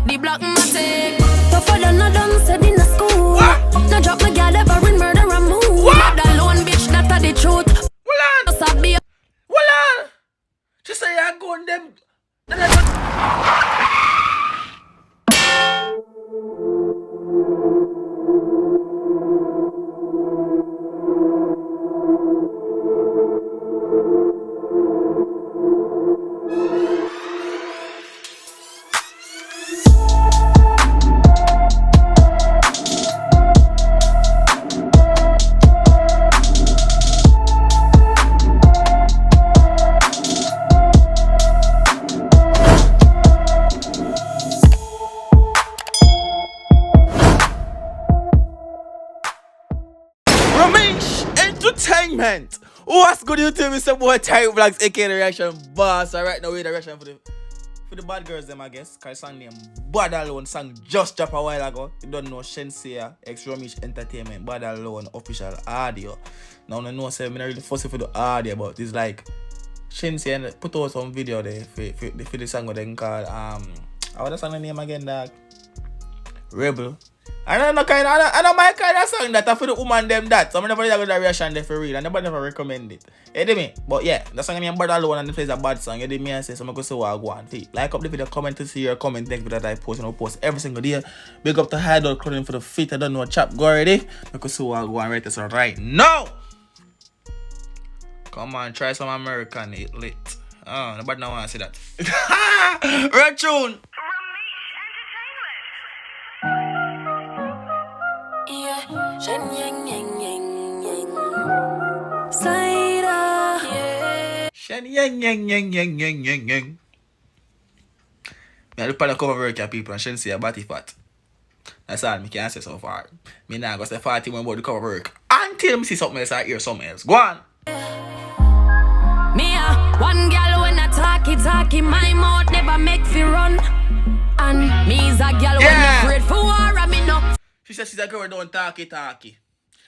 the black matic. Tougher than a done said in a school. No drop my gal ever in murder and move. That alone bitch, that are the truth. Hold on. She say I go on them. Entertainment. What's good, YouTube? It's your boy Tyrekevlogs, aka the reaction boss. So right now we're the reaction for the bad girls them, I guess. Cause song name Bad Alone song just dropped a while ago. You don't know Shenseea X Romish Entertainment Bad Alone official audio. Now I know say I'm not really fussy for the audio, but it's like Shenseea put out some video there for the song what they call what is the name again, dog? Rebel. I don't know my kind of song that for the woman them that. So I never got a reaction there for real. I never recommend it. You know me? But yeah, the song name Bad Alone and the plays a bad song. You know me? I say so I'm going to say what I want. Like up the video, comment to see your comment next video that I post. And I post every single day. Big up to Hideout Clothing for the fit. I don't know a chap go already. I'm going to see what I want right so right now. Come on, try some American it lit. Oh, nobody now want to see that. Red tune. Shen I look at the cover work at people and Shenseea body fat. That's all I can say so far. Me now go say 40 when about the cover work. Until me see something else I hear something else. Go on. Me one girl when I talkie, my mouth never make fi run. And me is a girl when I afraid for war and me no. She said she's a girl don't talkie.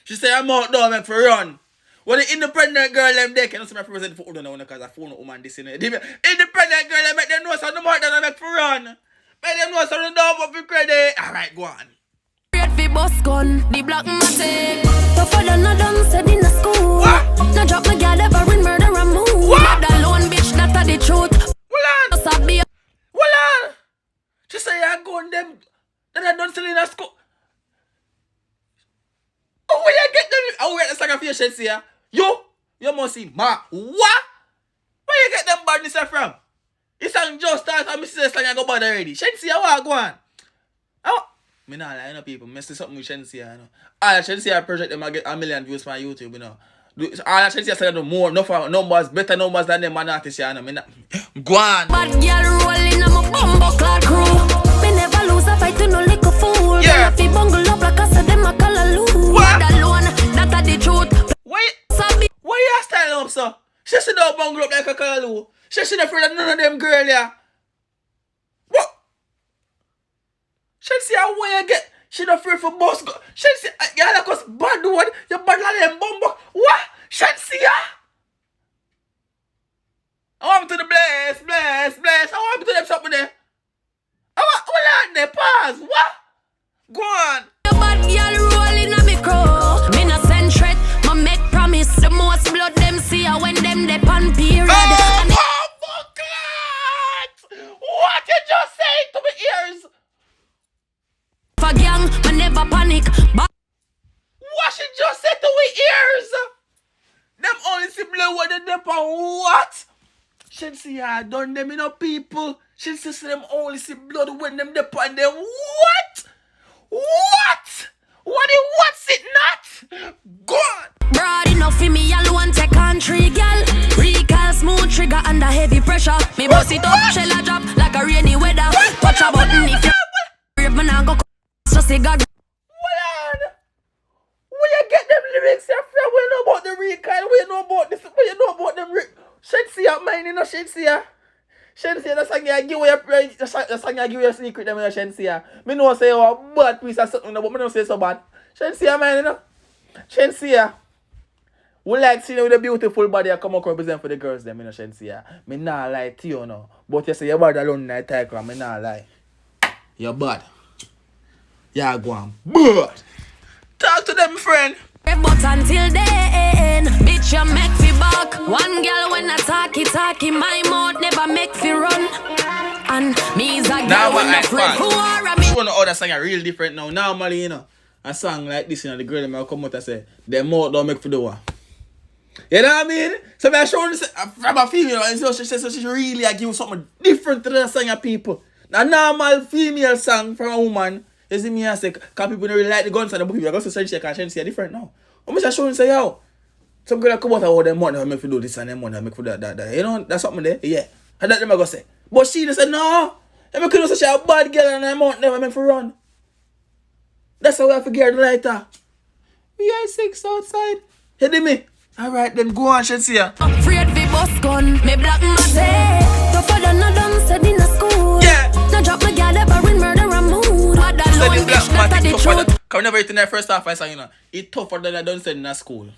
She said I'm out don't make for run. When the independent girl them they cannot see my present for now because I phone a woman this in it. Independent girl they make them know so no more than I make for run. Make them know so they don't have for credit. Alright, go on. Red fi bus gun, the black matic. Tougher than a done said in a school. No drop my gal ever in murder and move. That alone bitch, that are the truth. Hold on. She say I go on them. Then I don't sell in a school. Oh, where you get them? Oh, wait, that's like a few shades here. You must see ma. What? Where you get them badness from? It's on just start and Mrs. Slang I go bad already. Shenseea, what go on? Oh, me not lie, you know, people. Me see something with Shenseea, you know. All that Shenseea project them I get 1 million views on YouTube, you know. All that Shenseea say do more, numbers, better numbers than them man artists, you know. Me not. Go on. Bad girl rolling on my bumbo clad crew. Me never lose a fight to no little fool. Yeah. If he bungle up like I said, them a call a loo. Bad alone, that are the truth. Why you style up, sir? She said don't bungle up like a callaloo. She said afraid of none of them girl yeah. What? She said where you get? She not afraid for boss go. She said you like us bad one. You bad like them bumbo. What? Shenseea? I want to the bless. I want to them something there. I want there. Pause. What? Go on. The bad girl rolling on me crow. Me no send threat. My make promise. The most blood them see her when them dep on period. Oh my God! What you just say to my ears? For gang, I never panic. But What she just said to my ears? Them only see blood when they dep on what? Shenseea done them in a people. She says them only see blood when them dep on them. What? What's it not? Go on. broad enough for me alone take country girl. Recall smooth trigger under heavy pressure. Me bust it up, shell a drop like a rainy weather. Touch a button if you brave man and go just say God. Where you get them lyrics here from? We know about the recall. We know about this. We know about them. Shenseea, mine, you know Shenseea. Shenseea, the song you give away, the song you give away a secret, them, you know Shenseea. Me know say a bad piece of something, but me don't say so bad. Shenseea, mine, you know. Shenseea. We like seeing you with a beautiful body I come up represent for the girls, them, you know Shenseea. Me not lie to you, no. But you say you're bad alone in that Tyrekevlogs, me not lie. You're bad. You're going bad. Talk to them, friend. But until then, bitch, you make me back. One girl when I talkie, my mouth never make me run. And me is a girl when I afraid for war. This one other song are real different now. Normally, you know, a song like this, you know, the girl may come out and say, their mouth don't make for the war. You know what I mean? So I show you from a female, and so she really give you something different to the song of people. A normal female song from a woman, you see me, I say, because people don't really like the guns and the people, because Shenseea and Shenseea are different now. I'm just showing say, yo, some girl come out about them money, I make for do this and them money, I make for that. You know, that's something there, yeah. And that them I go say. But she just said, no, I make you such a bad girl and I'm out never make for run. That's how I forget the lighter. We are 6 outside. You hear me? Alright, then go on, Shenseea. Afraid we bust gun, me black my say. Tougher than a dumb said in a school. Yeah. No drop my gal ever in murder and mood. But that So lone the black bitch, not man the is tougher truth. than... Come never in the first half I sang, you know. It's tougher than I done said in a school.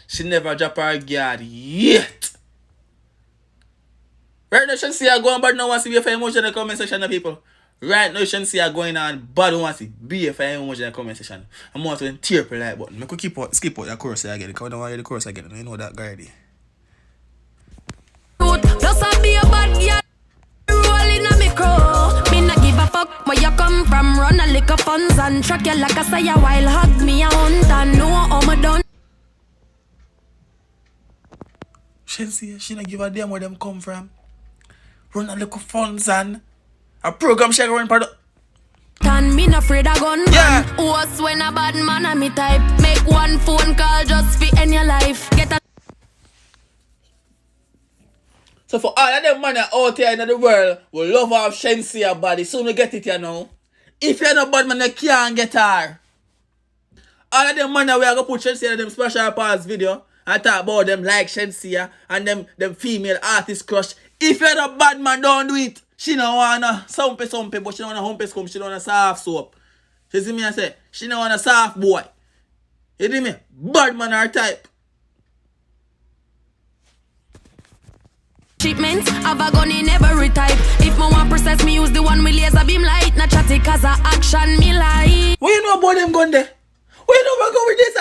She never drop her guard yet. Right now, Shenseea going bad now wants to be a for emotion in the comment section of people. Right now, Shenseea going on bad wants to be a for emotion in the comment section. I'm want to tear up the like button. I could skip out the chorus again because I don't want to hear the chorus again. You know that guy already. Plus I be a bad girl. Rolling a micro. Me not give a fuck where you come from. Run a lick of funds and track you like a say a while. Hug me a hunt and know how me done. Shenseea, she not give a damn where them come from. Run a little funds and a program she run part. And me not afraid of gun. Yeah. What's when a bad man a me type? Make one phone call just fi end your life. Get a So for all of them man out here in the world will love have Shenseea body, soon we get it you know. If you're not bad man, you can't get her. All of them man we are gonna put Shenseea in them special parts video and talk about them like Shenseea and them female artist crush. If you're not bad man, don't do it. She don't wanna sompe, but she don't wanna humpe scum, she don't wanna soft soap. You see me I say, she don't wanna soft boy. You see me? Bad man her type. shipment, have a gun in every type. If me want process, me use the one with laser beam light. Not chatty cause a action me like. What you know about them gun there? What you know about go with this?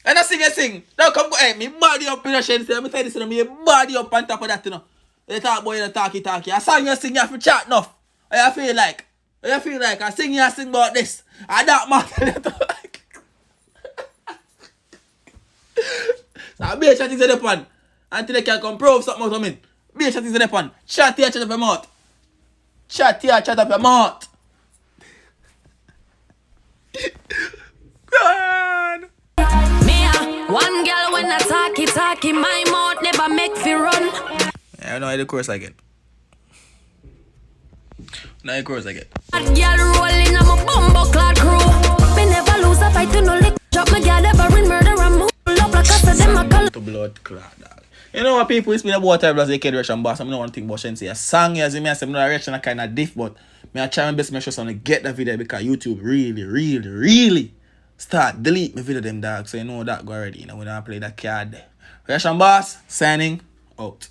And I sing. Now come go, hey, me body up in a Shenseea. Let me tell you this, me body up on top of that, you know. They talk about you talkie. I sing you sing, you have to chat enough. How you feel like? I sing you sing about this. I don't matter. So be a chat is in the pan. Until they can come prove something out of me. Be a chat is in the pan. Chat here, chat up your mouth. Chat here, chat up your mouth. God. One girl when I talkie, my mouth never make fi run. Yeah, I know how the course I get. Now the course I get. That girl rolling on my bumbo clad crew. Me never lose a fight to no lick. Drop my girl ever in murder and move up like I said them a call. To blood clot, dog. You know what people, it's been about time as a kid direction boss. I don't want to think about Shenseea. A song as me I say, I'm not direction kind of diff, but I try my best to make sure someone get the video because YouTube really start delete my video them dog. So you know that go already. You know we don't play that card there. Reaction boss, signing out.